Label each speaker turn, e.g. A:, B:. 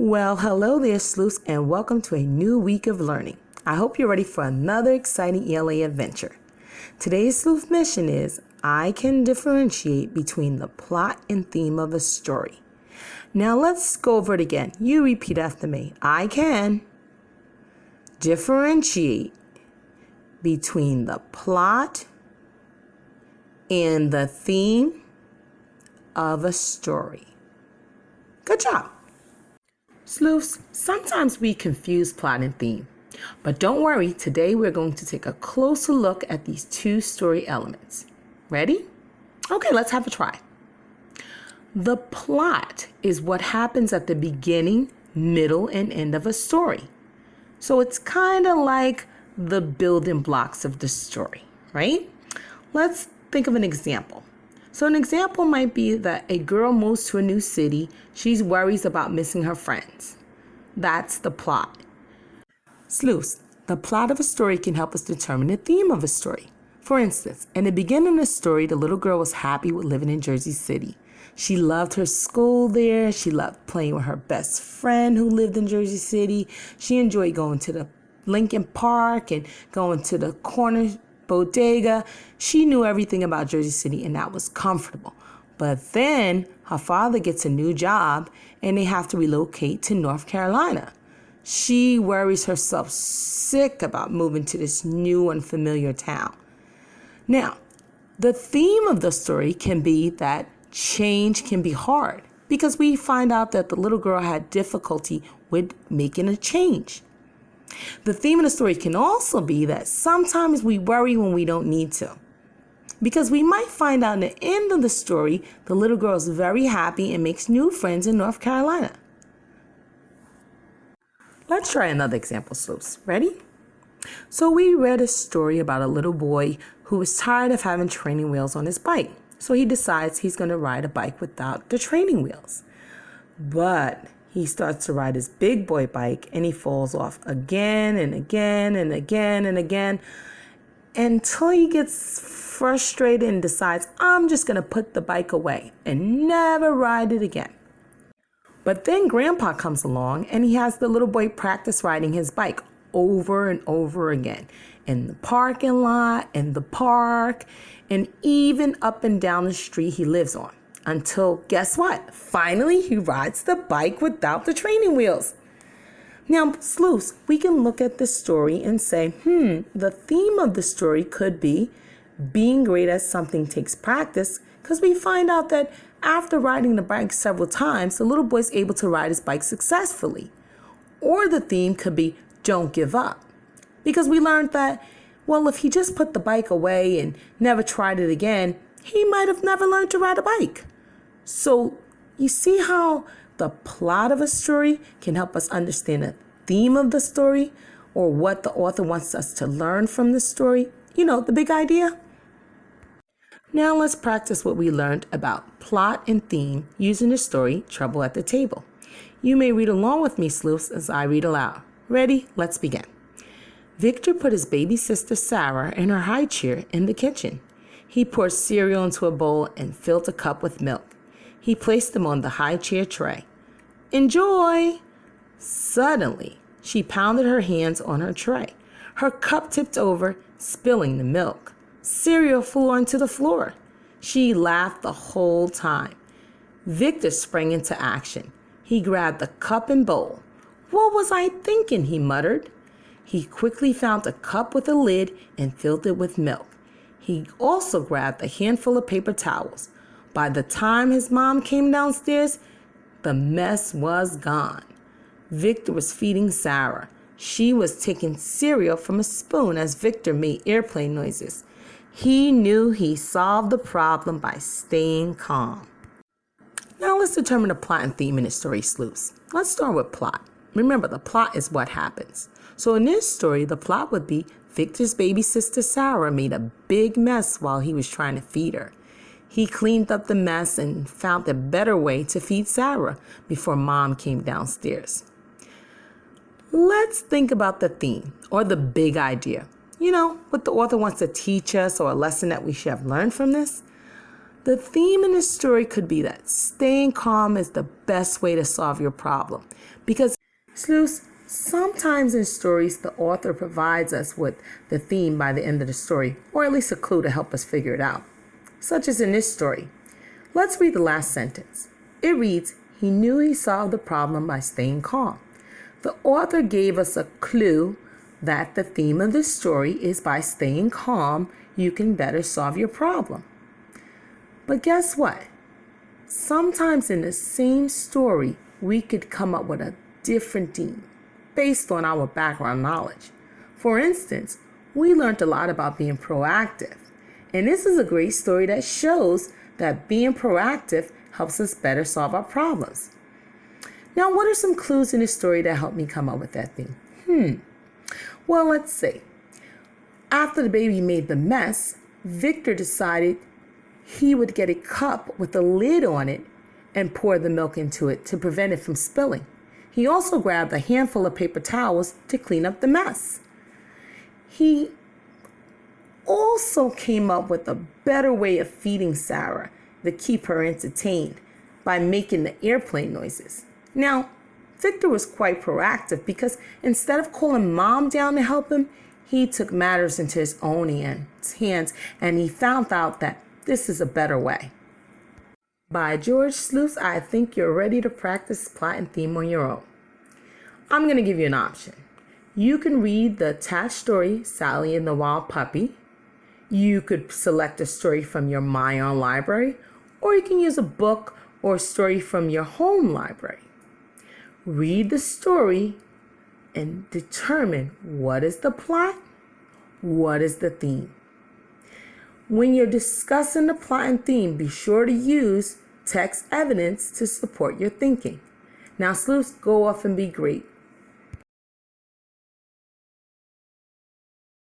A: Well, hello there, sleuths, and welcome to a new week of learning. I hope you're ready for another exciting ELA adventure. Today's sleuth mission is I can differentiate between the plot and theme of a story. Now let's go over it again. You repeat after me. I can differentiate between the plot and the theme of a story. Good job. Sleuths, sometimes we confuse plot and theme, but don't worry, today we're going to take a closer look at these two story elements. Ready? Okay, let's have a try. The plot is what happens at the beginning, middle, and end of a story. So it's kind of like the building blocks of the story, right? Let's think of an example. So an example might be that a girl moves to a new city. She worries about missing her friends. That's the plot. Sleuths, the plot of a story can help us determine the theme of a story. For instance, in the beginning of the story, the little girl was happy with living in Jersey City. She loved her school there. She loved playing with her best friend who lived in Jersey City. She enjoyed going to the Lincoln Park and going to the corner bodega. She knew everything about Jersey City, and that was comfortable. But then her father gets a new job and they have to relocate to North Carolina. She worries herself sick about moving to this new unfamiliar town. Now, the theme of the story can be that change can be hard because we find out that the little girl had difficulty with making a change. The theme of the story can also be that sometimes we worry when we don't need to. Because we might find out at the end of the story, the little girl is very happy and makes new friends in North Carolina. Let's try another example, sleuths. Ready? So we read a story about a little boy who was tired of having training wheels on his bike. So he decides he's going to ride a bike without the training wheels. But he starts to ride his big boy bike and he falls off again and again and again and again until he gets frustrated and decides, I'm just going to put the bike away and never ride it again. But then Grandpa comes along and he has the little boy practice riding his bike over and over again in the parking lot, in the park, and even up and down the street he lives on. Until, guess what? Finally, he rides the bike without the training wheels. Now, sleuths, we can look at this story and say, the theme of the story could be being great at something takes practice, because we find out that after riding the bike several times, the little boy is able to ride his bike successfully. Or the theme could be don't give up, because we learned that, well, if he just put the bike away and never tried it again, he might have never learned to ride a bike. So you see how the plot of a story can help us understand the theme of the story or what the author wants us to learn from the story? You know, the big idea. Now let's practice what we learned about plot and theme using the story Trouble at the Table. You may read along with me, sleuths, as I read aloud. Ready? Let's begin. Victor put his baby sister Sarah in her high chair in the kitchen. He poured cereal into a bowl and filled a cup with milk. He placed them on the high chair tray. Enjoy! Suddenly, she pounded her hands on her tray. Her cup tipped over, spilling the milk. Cereal flew onto the floor. She laughed the whole time. Victor sprang into action. He grabbed the cup and bowl. What was I thinking? He muttered. He quickly found a cup with a lid and filled it with milk. He also grabbed a handful of paper towels. By the time his mom came downstairs, the mess was gone. Victor was feeding Sarah. She was taking cereal from a spoon as Victor made airplane noises. He knew he solved the problem by staying calm. Now let's determine the plot and theme in the story, sleuths. Let's start with plot. Remember, the plot is what happens. So in this story, the plot would be Victor's baby sister Sarah made a big mess while he was trying to feed her. He cleaned up the mess and found a better way to feed Sarah before Mom came downstairs. Let's think about the theme or the big idea. You know, what the author wants to teach us or a lesson that we should have learned from this. The theme in the story could be that staying calm is the best way to solve your problem. Because, sleuths, sometimes in stories the author provides us with the theme by the end of the story, or at least a clue to help us figure it out. Such as in this story. Let's read the last sentence. It reads, "He knew he solved the problem by staying calm." The author gave us a clue that the theme of the story is by staying calm, you can better solve your problem. But guess what? Sometimes in the same story, we could come up with a different theme based on our background knowledge. For instance, we learned a lot about being proactive. And this is a great story that shows that being proactive helps us better solve our problems. Now, what are some clues in the story that helped me come up with that theme? Well, let's see. After the baby made the mess, Victor decided he would get a cup with a lid on it and pour the milk into it to prevent it from spilling. He also grabbed a handful of paper towels to clean up the mess. He also came up with a better way of feeding Sarah to keep her entertained by making the airplane noises. Now, Victor was quite proactive because instead of calling Mom down to help him, he took matters into his own hands and he found out that this is a better way. By George Sleuth, I think you're ready to practice plot and theme on your own. I'm going to give you an option. You can read the attached story, Sally and the Wild Puppy. You could select a story from your MyOn library, or you can use a book or story from your home library. Read the story and determine what is the plot, what is the theme. When you're discussing the plot and theme, be sure to use text evidence to support your thinking. Now, sleuths, go off and be great.